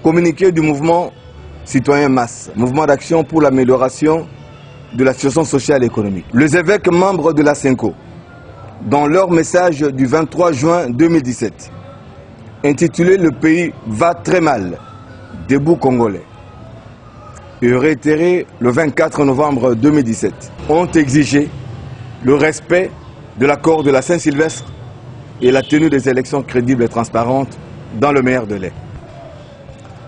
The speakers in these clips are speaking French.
Communiqué du mouvement citoyen MAS, mouvement d'action pour l'amélioration de la situation sociale et économique. Les évêques membres de la CENCO, dans leur message du 23 juin 2017, intitulé « Le pays va très mal, debout congolais », et réitéré le 24 novembre 2017, ont exigé le respect de l'accord de la Saint-Sylvestre et la tenue des élections crédibles et transparentes dans le meilleur délai.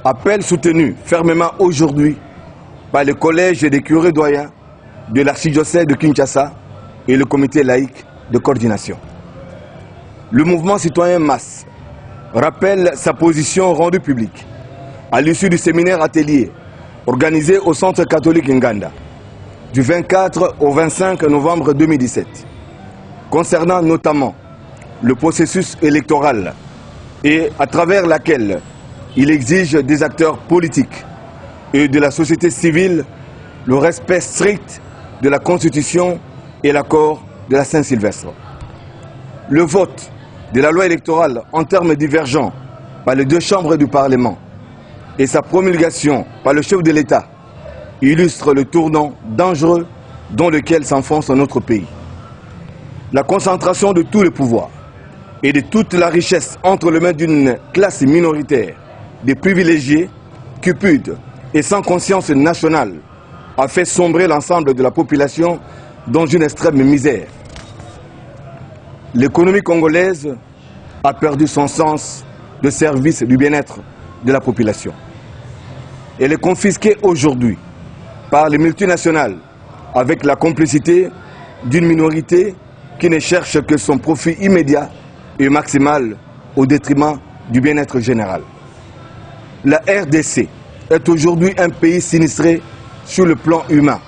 Appel soutenu fermement aujourd'hui par le collège des curés doyens de l'archidiocèse de Kinshasa et le comité laïque de coordination. Le mouvement citoyen MAS rappelle sa position rendue publique à l'issue du séminaire atelier organisé au Centre catholique Nganda du 24 au 25 novembre 2017, concernant notamment le processus électoral et à travers laquelle il exige des acteurs politiques et de la société civile le respect strict de la Constitution et l'accord de la Saint-Sylvestre. Le vote de la loi électorale en termes divergents par les deux chambres du Parlement et sa promulgation par le chef de l'État illustre le tournant dangereux dans lequel s'enfonce notre pays. La concentration de tous les pouvoirs et de toute la richesse entre les mains d'une classe minoritaire, des privilégiés, cupides et sans conscience nationale, a fait sombrer l'ensemble de la population dans une extrême misère. L'économie congolaise a perdu son sens de service du bien-être de la population. Elle est confisquée aujourd'hui par les multinationales avec la complicité d'une minorité qui ne cherche que son profit immédiat et maximal au détriment du bien-être général. La RDC est aujourd'hui un pays sinistré sur le plan humain.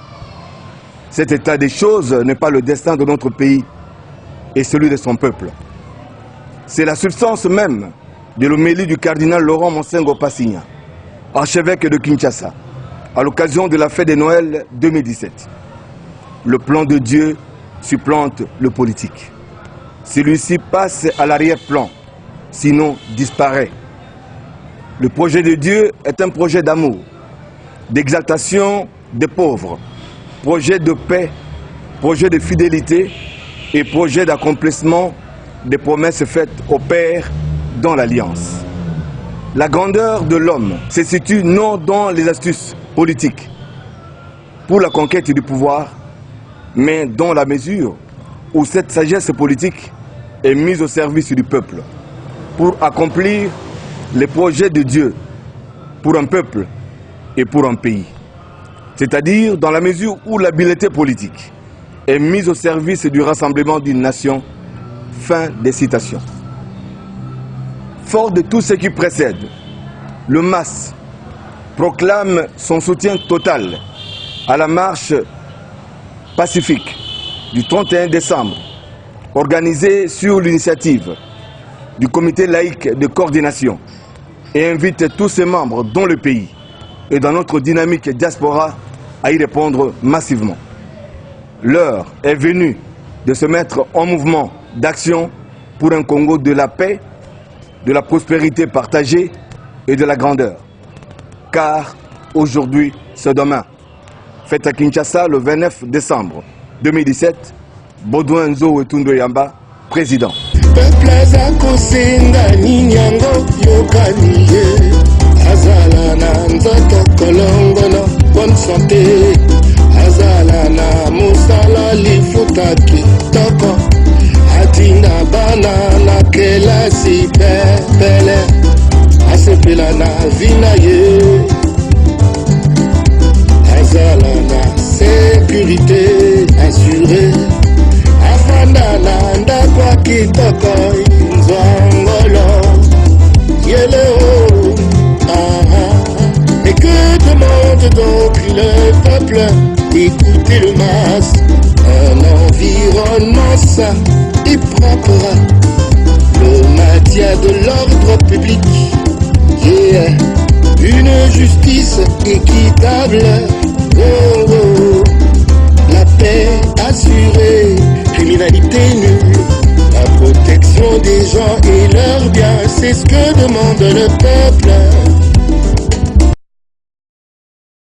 Cet état des choses n'est pas le destin de notre pays et celui de son peuple. C'est la substance même de l'homélie du cardinal Laurent Monsengo Passigna, archevêque de Kinshasa, à l'occasion de la fête de Noël 2017. Le plan de Dieu supplante le politique. Celui-ci passe à l'arrière-plan, sinon disparaît. Le projet de Dieu est un projet d'amour, d'exaltation des pauvres, projet de paix, projet de fidélité et projet d'accomplissement des promesses faites au Père dans l'Alliance. La grandeur de l'homme se situe non dans les astuces politiques pour la conquête du pouvoir, mais dans la mesure où cette sagesse politique est mise au service du peuple pour accomplir les projets de Dieu pour un peuple et pour un pays. C'est-à-dire dans la mesure où l'habileté politique est mise au service du rassemblement d'une nation. Fin des citations. Fort de tout ce qui précède, le MAS proclame son soutien total à la marche pacifique du 31 décembre, organisée sur l'initiative du comité laïque de coordination, et invite tous ses membres dans le pays et dans notre dynamique diaspora à y répondre massivement. L'heure est venue de se mettre en mouvement d'action pour un Congo de la paix, de la prospérité partagée et de la grandeur. Car aujourd'hui, c'est demain. Fête à Kinshasa le 29 décembre 2017, Baudouin Nzo Etundo Yamba, président. Peuple azakosenga ninyango yokaniye azala na nzoto kolongono bonne santé azala na musala lifuta kitoko atinda bana na kelasi pepele asepela na vina ye azala na sécurité assurée afanda na ndakwa kitoko nzongolo yeleo et que demande donc le peuple? Écoutez le MAS, un environnement sain et propre, le maintien de l'ordre public, yeah. Une justice équitable, oh, oh. La paix assurée, criminalité nulle, la protection des gens et leurs biens, c'est ce que demande le peuple.